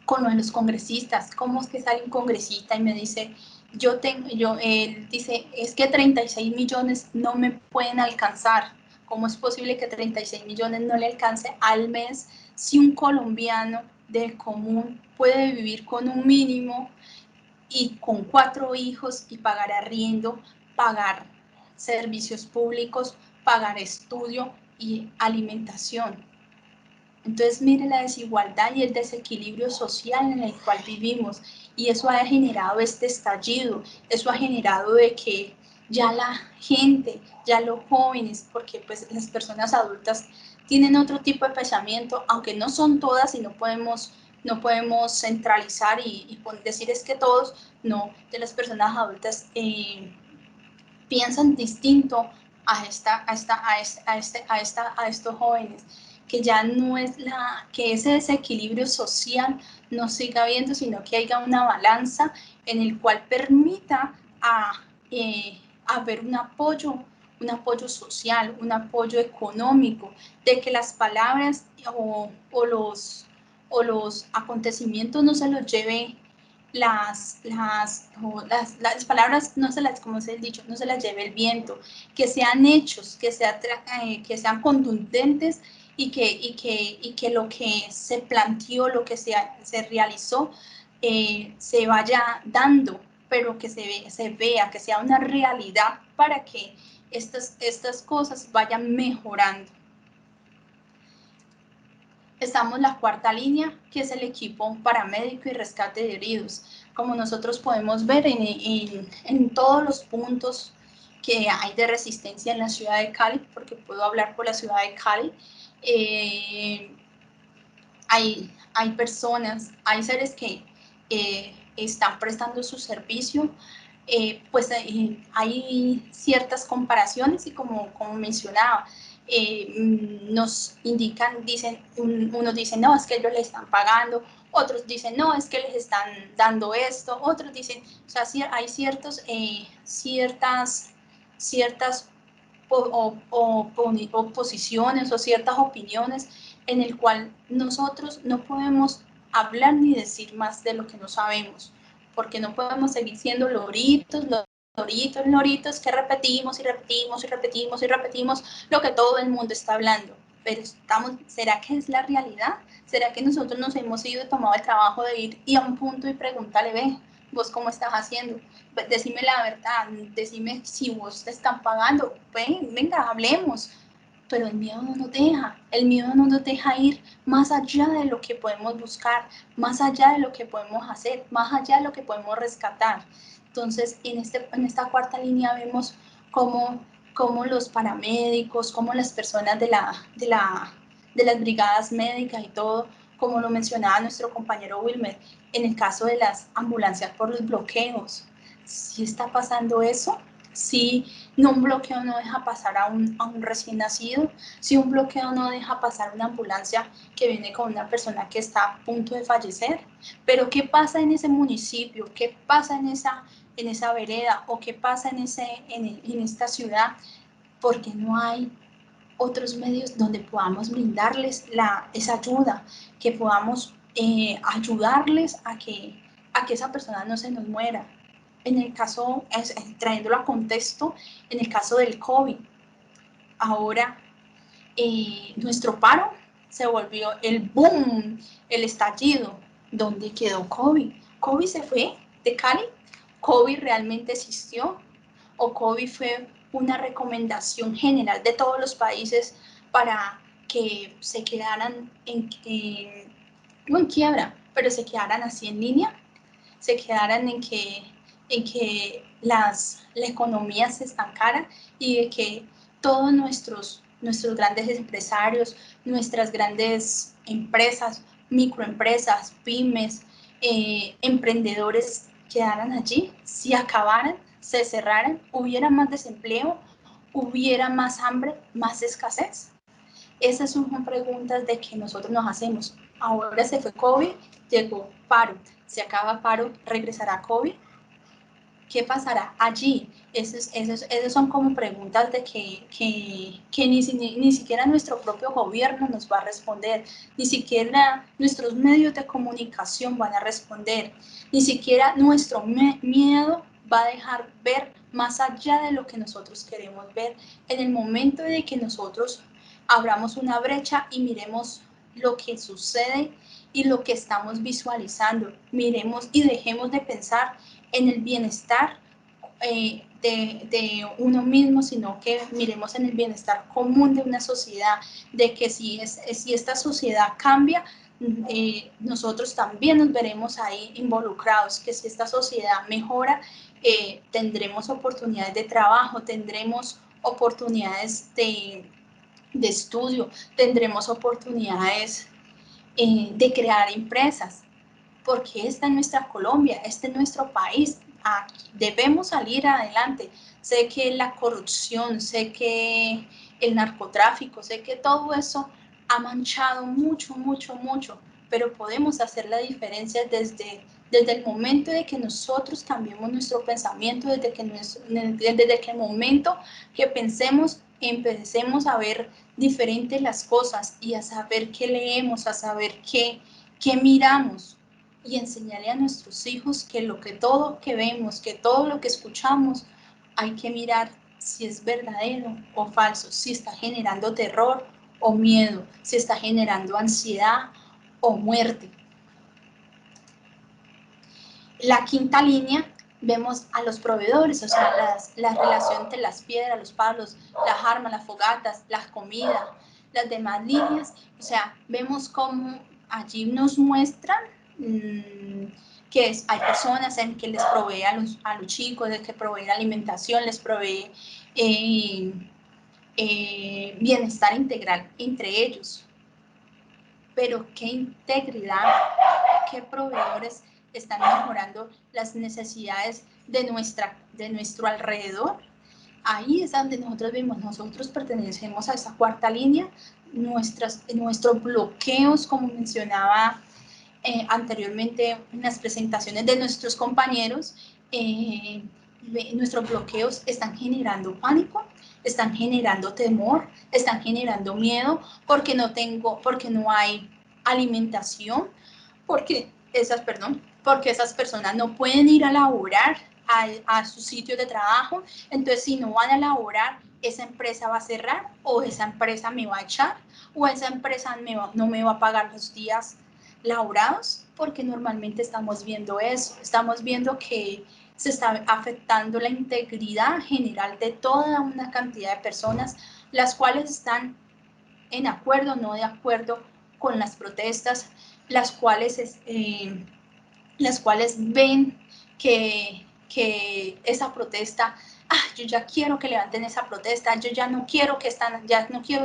con lo de los congresistas. ¿Cómo es que sale un congresista y me dice, él dice, es que 36 millones no me pueden alcanzar? ¿Cómo es posible que 36 millones no le alcance al mes si un colombiano del común puede vivir con un mínimo y con 4 hijos y pagar arriendo, pagar servicios públicos, pagar estudio y alimentación? Entonces, mire la desigualdad y el desequilibrio social en el cual vivimos, y eso ha generado este estallido, eso ha generado de que ya la gente, ya los jóvenes, porque pues las personas adultas tienen otro tipo de pensamiento, aunque no son todas y no podemos centralizar y decir es que todos, no, de las personas adultas piensan distinto a estos jóvenes, que ya no es que ese desequilibrio social no siga habiendo, sino que haya una balanza en el cual permita haber un apoyo social, un apoyo económico, de que las palabras o los acontecimientos no se los lleve las palabras no se las, como se ha dicho, no se las lleve el viento, que sean hechos, que sean contundentes y que lo que se planteó, lo que se realizó, se vaya dando, pero que se vea, que sea una realidad para que estas cosas vayan mejorando. Estamos en la cuarta línea, que es el equipo paramédico y rescate de heridos. Como nosotros podemos ver en todos los puntos que hay de resistencia en la ciudad de Cali, porque puedo hablar por la ciudad de Cali, hay personas, hay seres que están prestando su servicio, pues hay ciertas comparaciones y como mencionaba, nos indican, unos dicen, no, es que ellos les están pagando, otros dicen, no, es que les están dando esto, otros dicen, o sea, hay ciertas oposiciones o ciertas opiniones en el cual nosotros no podemos hablar ni decir más de lo que no sabemos, porque no podemos seguir siendo loritos que repetimos y repetimos y repetimos y repetimos lo que todo el mundo está hablando. Pero ¿será que es la realidad? ¿Será que nosotros nos hemos ido tomado el trabajo de ir y a un punto y preguntarle, ve, vos cómo estás haciendo? Decime la verdad, decime si vos te están pagando, ven, venga, hablemos. Pero el miedo no nos deja, el miedo no nos deja ir más allá de lo que podemos buscar, más allá de lo que podemos hacer, más allá de lo que podemos rescatar. Entonces, en esta cuarta línea vemos cómo los paramédicos, cómo las personas de las brigadas médicas y todo, como lo mencionaba nuestro compañero Wilmer, en el caso de las ambulancias por los bloqueos. ¿Sí está pasando eso? Sí, no, un bloqueo no deja pasar a un recién nacido, si un bloqueo no deja pasar una ambulancia que viene con una persona que está a punto de fallecer, pero ¿qué pasa en ese municipio? ¿Qué pasa en esa vereda? ¿O qué pasa en esta ciudad? Porque no hay otros medios donde podamos brindarles esa ayuda, que podamos ayudarles a que esa persona no se nos muera. En el caso, trayéndolo a contexto, en el caso del COVID, ahora nuestro paro se volvió el boom, el estallido. ¿Dónde quedó COVID? ¿COVID se fue de Cali? ¿COVID realmente existió? ¿O COVID fue una recomendación general de todos los países para que se quedaran no en quiebra, pero se quedaran así en línea? Se quedaran en que la economía se estancara y de que todos nuestros grandes empresarios, nuestras grandes empresas, microempresas, pymes, emprendedores quedaran allí, si acabaran, se cerraran, hubiera más desempleo, hubiera más hambre, más escasez. Esas son preguntas de que nosotros nos hacemos. Ahora se fue COVID, llegó paro. Se acaba paro, regresará COVID. ¿Qué pasará allí? Esas son como preguntas de que ni siquiera nuestro propio gobierno nos va a responder, ni siquiera nuestros medios de comunicación van a responder, ni siquiera nuestro miedo va a dejar ver más allá de lo que nosotros queremos ver. En el momento de que nosotros abramos una brecha y miremos lo que sucede y lo que estamos visualizando, miremos y dejemos de pensar en el bienestar de uno mismo, sino que miremos en el bienestar común de una sociedad, de que si esta sociedad cambia, nosotros también nos veremos ahí involucrados, que si esta sociedad mejora, tendremos oportunidades de trabajo, tendremos oportunidades de estudio, tendremos oportunidades de crear empresas, porque esta es nuestra Colombia, este es nuestro país, debemos salir adelante. Sé que la corrupción, sé que el narcotráfico, sé que todo eso ha manchado mucho, mucho, mucho, pero podemos hacer la diferencia desde el momento de que nosotros cambiemos nuestro pensamiento, desde que el momento que pensemos, empecemos a ver diferentes las cosas y a saber qué leemos, a saber qué miramos. y enseñarle a nuestros hijos que todo lo que vemos, que todo lo que escuchamos, hay que mirar si es verdadero o falso, si está generando terror o miedo, si está generando ansiedad o muerte. La quinta línea, vemos a los proveedores, o sea, la relación entre las piedras, los palos, las armas, las fogatas, las comidas, las demás líneas, o sea, vemos cómo allí nos muestran que hay personas en que les provee a los chicos, de que provee la alimentación, les provee bienestar integral entre ellos. Pero qué integridad, qué proveedores están mejorando las necesidades de nuestro alrededor. Ahí es donde nosotros vimos, nosotros pertenecemos a esa cuarta línea, nuestros bloqueos, como mencionaba anteriormente en las presentaciones de nuestros compañeros, nuestros bloqueos están generando pánico, están generando temor, están generando miedo, porque no hay alimentación, porque esas personas no pueden ir a laborar a su sitio de trabajo. Entonces, si no van a laborar, esa empresa va a cerrar, o esa empresa me va a echar, o esa empresa no me va a pagar los días laborados, porque normalmente estamos viendo eso, estamos viendo que se está afectando la integridad general de toda una cantidad de personas, las cuales están en acuerdo o no de acuerdo con las protestas, las cuales ven que esa protesta, yo ya quiero que levanten esa protesta, yo ya no quiero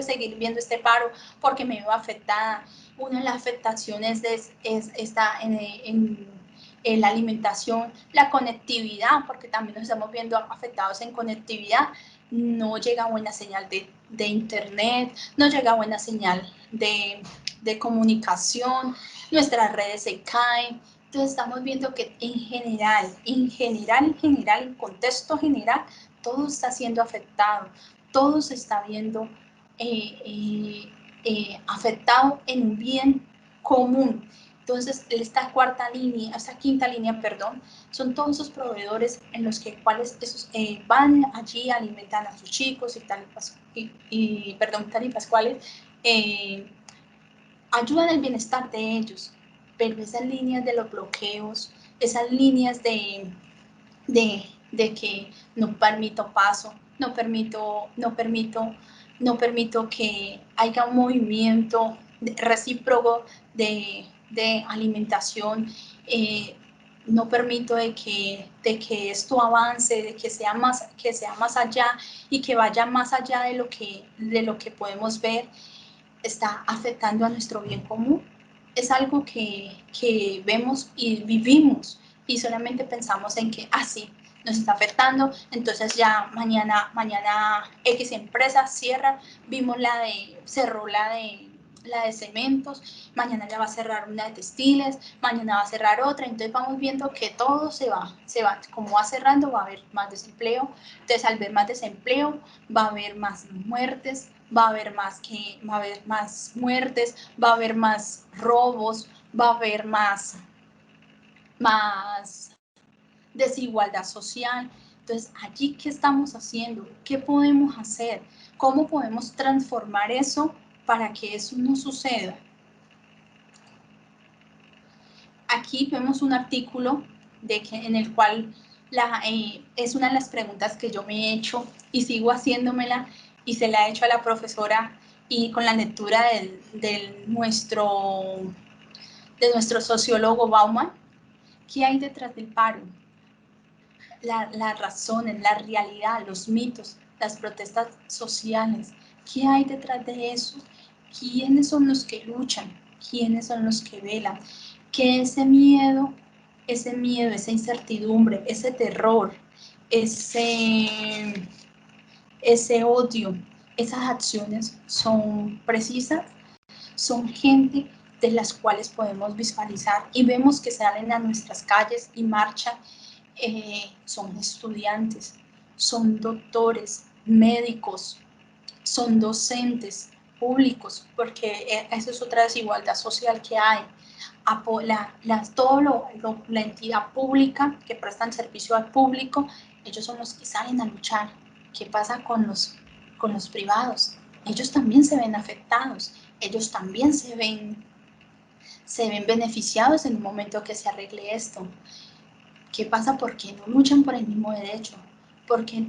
seguir viendo este paro porque me veo afectada. Una de las afectaciones está en la alimentación, la conectividad, porque también nos estamos viendo afectados en conectividad. No llega buena señal de internet, no llega buena señal de comunicación, nuestras redes se caen. Entonces estamos viendo que en general, en contexto general, todo está siendo afectado, todo se está viendo afectado en un bien común. Entonces, esta quinta línea, son todos esos proveedores en los cuales van allí, alimentan a sus chicos y Pascuales, ayudan al bienestar de ellos, pero esas líneas de los bloqueos, esas líneas de que no permito paso, no permito que haya un movimiento recíproco de alimentación, no permito de que esto avance, de que sea más allá y que vaya más allá de lo que podemos ver, está afectando a nuestro bien común. Es algo que vemos y vivimos, y solamente pensamos en que sí, nos está afectando, entonces ya mañana X empresa cierra. Vimos cerró la de cementos, mañana ya va a cerrar una de textiles, mañana va a cerrar otra. Entonces vamos viendo que todo se va, como va cerrando, va a haber más desempleo. Entonces, al ver más desempleo, va a haber más muertes, va a haber más muertes, va a haber más robos, va a haber más desigualdad social. Entonces, allí, ¿qué estamos haciendo? ¿Qué podemos hacer? ¿Cómo podemos transformar eso para que eso no suceda? Aquí vemos un artículo en el cual es una de las preguntas que yo me he hecho y sigo haciéndomela, y se la he hecho a la profesora, y con la lectura de nuestro sociólogo Bauman. ¿Qué hay detrás del paro? Las razones, la realidad, los mitos, las protestas sociales. ¿Qué hay detrás de eso? ¿Quiénes son los que luchan? ¿Quiénes son los que velan? Que ese miedo, esa incertidumbre, ese terror, ese odio, esas acciones son precisas, son gente de las cuales podemos visualizar y vemos que salen a nuestras calles y marchan. Son estudiantes, son doctores, médicos, son docentes públicos, porque eso es otra desigualdad social que hay. la entidad pública que prestan servicio al público, ellos son los que salen a luchar. ¿Qué pasa con los privados? Ellos también se ven afectados, ellos también se ven beneficiados en el momento que se arregle esto. ¿Qué pasa? Porque no luchan por el mismo derecho, porque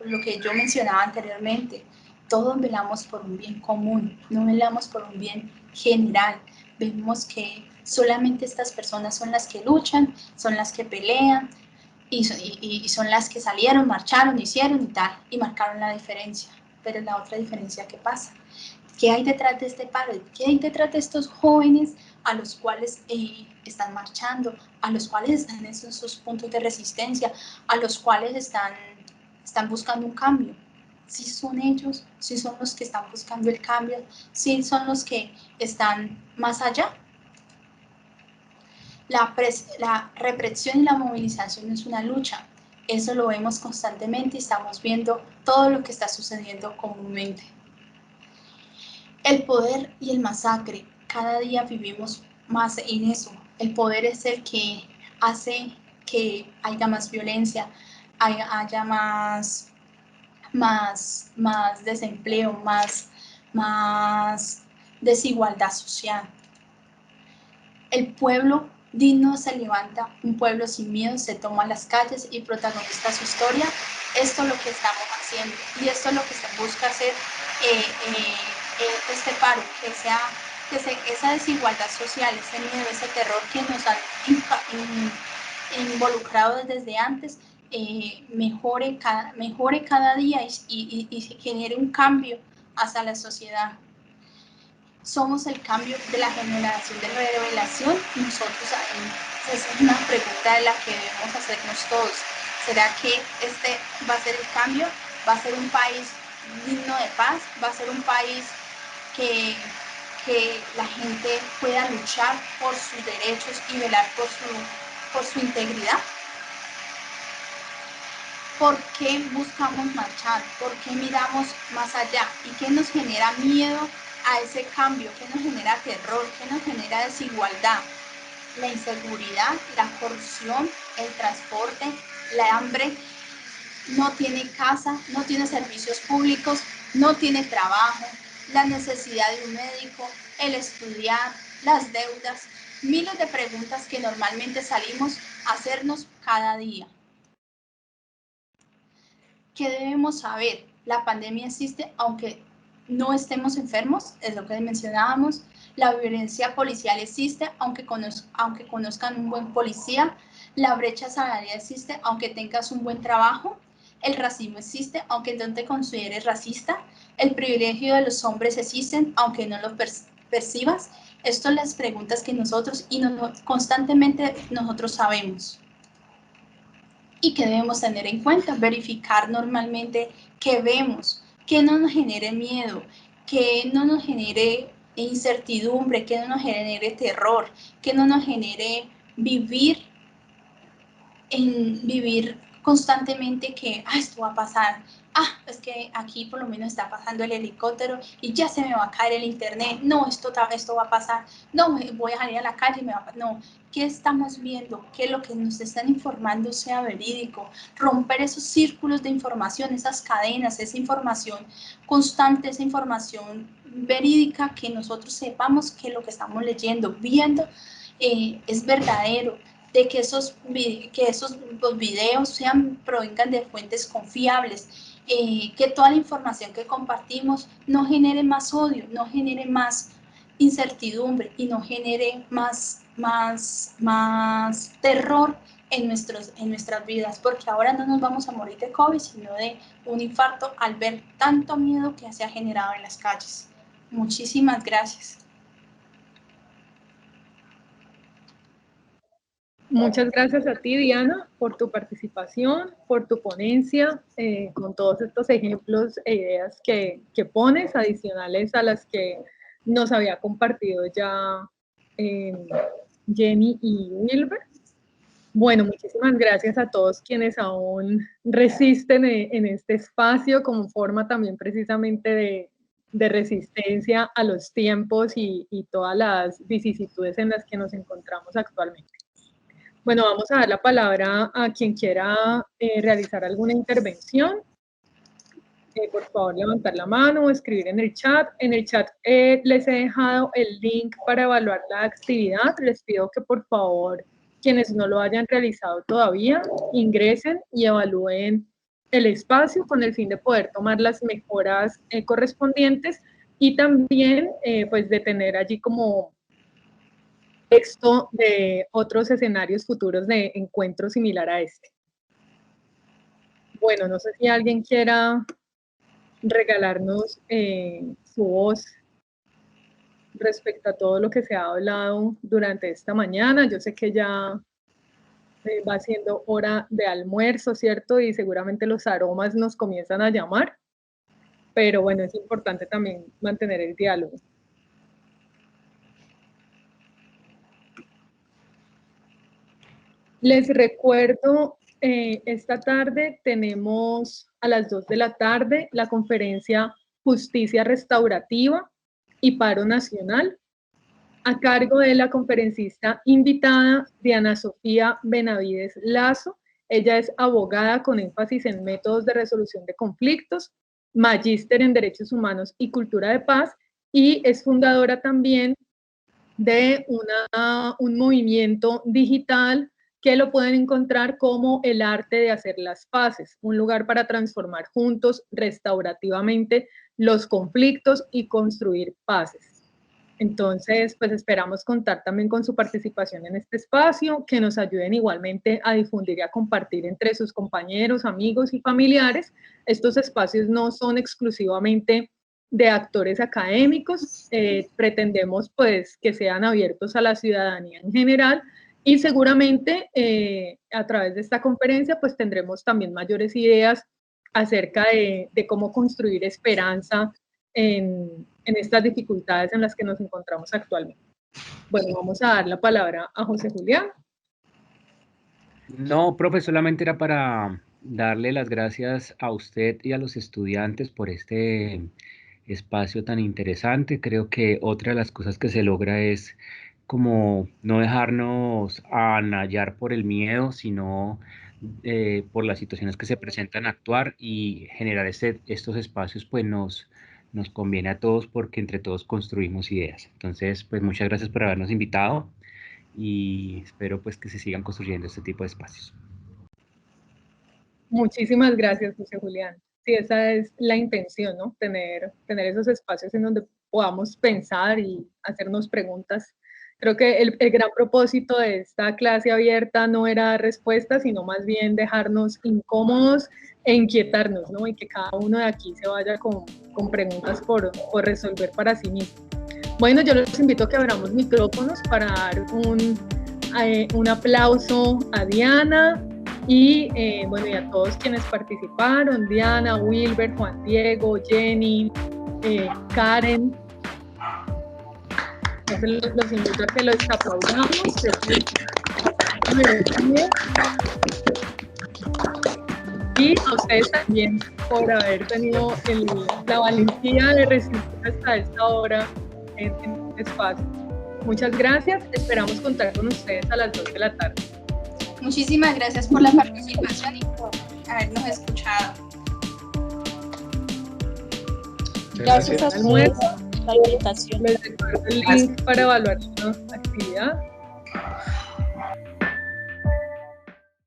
lo que yo mencionaba anteriormente, todos velamos por un bien común, no velamos por un bien general. Vemos que solamente estas personas son las que luchan, son las que pelean y son las que salieron, marcharon, hicieron y tal, y marcaron la diferencia. Pero la otra diferencia, ¿qué pasa? ¿Qué hay detrás de este paro? ¿Qué hay detrás de estos jóvenes a los cuales están marchando, a los cuales están en esos puntos de resistencia, a los cuales están buscando un cambio? Sí son ellos, sí son los que están buscando el cambio, sí son los que están más allá. La represión y la movilización es una lucha. Eso lo vemos constantemente y estamos viendo todo lo que está sucediendo comúnmente. El poder y el masacre, cada día vivimos más en eso. El poder es el que hace que haya más violencia, haya más desempleo, más desigualdad social. El pueblo digno se levanta, un pueblo sin miedo se toma las calles y protagoniza su historia. Esto es lo que estamos haciendo y esto es lo que se busca hacer este paro, que esa desigualdad social, ese miedo, ese terror que nos han involucrado desde antes, mejore cada día y genere un cambio hacia la sociedad. Somos el cambio de la generación de revelación. Nosotros, esa es una pregunta de la que debemos hacernos todos. ¿Será que este va a ser el cambio? ¿Va a ser un país digno de paz? ¿Va a ser un país que la gente pueda luchar por sus derechos y velar por su integridad? ¿Por qué buscamos marchar? ¿Por qué miramos más allá? ¿Y qué nos genera miedo a ese cambio? ¿Qué nos genera terror? ¿Qué nos genera desigualdad? La inseguridad, la corrupción, el transporte, la hambre, no tiene casa, no tiene servicios públicos, no tiene trabajo, la necesidad de un médico, el estudiar, las deudas, miles de preguntas que normalmente salimos a hacernos cada día. ¿Qué debemos saber? La pandemia existe aunque no estemos enfermos, es lo que mencionábamos. La violencia policial existe aunque conozcan un buen policía. La brecha salarial existe aunque tengas un buen trabajo. El racismo existe aunque no te consideres racista. El privilegio de los hombres existe aunque no lo percibas. Estas son las preguntas que nosotros constantemente nosotros sabemos. Y que debemos tener en cuenta, verificar normalmente qué vemos, que no nos genere miedo, que no nos genere incertidumbre, que no nos genere terror, que no nos genere vivir constantemente que esto va a pasar, es que aquí por lo menos está pasando el helicóptero y ya se me va a caer el internet, no, esto va a pasar, no, voy a salir a la calle, no, ¿qué estamos viendo? Que lo que nos están informando sea verídico, romper esos círculos de información, esas cadenas, esa información constante, esa información verídica, que nosotros sepamos que lo que estamos leyendo, viendo, es verdadero, de que esos videos provengan de fuentes confiables, que toda la información que compartimos no genere más odio, no genere más incertidumbre y no genere más terror en nuestras vidas, porque ahora no nos vamos a morir de COVID, sino de un infarto al ver tanto miedo que se ha generado en las calles. Muchísimas gracias. Muchas gracias a ti, Diana, por tu participación, por tu ponencia, con todos estos ejemplos e ideas que pones, adicionales a las que nos había compartido ya Jenny y Wilber. Bueno, muchísimas gracias a todos quienes aún resisten en este espacio como forma también precisamente de resistencia a los tiempos y todas las vicisitudes en las que nos encontramos actualmente. Bueno, vamos a dar la palabra a quien quiera realizar alguna intervención. Por favor, levantar la mano o escribir en el chat. En el chat les he dejado el link para evaluar la actividad. Les pido que por favor, quienes no lo hayan realizado todavía, ingresen y evalúen el espacio con el fin de poder tomar las mejoras correspondientes y también pues de tener allí como texto de otros escenarios futuros de encuentro similar a este. Bueno, no sé si alguien quiera regalarnos su voz respecto a todo lo que se ha hablado durante esta mañana. Yo sé que ya va siendo hora de almuerzo, ¿cierto? Y seguramente los aromas nos comienzan a llamar, pero bueno, es importante también mantener el diálogo. Les recuerdo, esta tarde tenemos a las 2 de la tarde la conferencia Justicia Restaurativa y Paro Nacional, a cargo de la conferencista invitada Diana Sofía Benavides Lazo. Ella es abogada con énfasis en métodos de resolución de conflictos, magíster en Derechos Humanos y Cultura de Paz, y es fundadora también de un movimiento digital que lo pueden encontrar como El Arte de Hacer las Paces, un lugar para transformar juntos restaurativamente los conflictos y construir paces. Entonces, pues esperamos contar también con su participación en este espacio, que nos ayuden igualmente a difundir y a compartir entre sus compañeros, amigos y familiares. Estos espacios no son exclusivamente de actores académicos, pretendemos pues que sean abiertos a la ciudadanía en general, y seguramente a través de esta conferencia pues tendremos también mayores ideas acerca de cómo construir esperanza en estas dificultades en las que nos encontramos actualmente. Bueno, vamos a dar la palabra a José Julián. No, profe, solamente era para darle las gracias a usted y a los estudiantes por este espacio tan interesante. Creo que otra de las cosas que se logra es como no dejarnos anallar por el miedo, sino por las situaciones que se presentan actuar, y generar estos espacios pues nos conviene a todos porque entre todos construimos ideas. Entonces, pues muchas gracias por habernos invitado y espero pues que se sigan construyendo este tipo de espacios. Muchísimas gracias, José Julián. Sí, esa es la intención, ¿no? Tener esos espacios en donde podamos pensar y hacernos preguntas. Creo que el gran propósito de esta clase abierta no era dar respuestas, sino más bien dejarnos incómodos e inquietarnos, ¿no? Y que cada uno de aquí se vaya con preguntas por resolver para sí mismo. Bueno, yo los invito a que abramos micrófonos para dar un aplauso a Diana y, bueno, y a todos quienes participaron: Diana, Wilber, Juan Diego, Jenny, Karen. Entonces los invito a que los aplaudamos. Y a ustedes también por haber tenido la valentía de resistir hasta esta hora en este espacio. Muchas gracias, esperamos contar con ustedes a las 2 de la tarde. Muchísimas gracias por la participación y por habernos escuchado. Gracias a ustedes por la invitación. Les recuerdo el link para evaluar su actividad.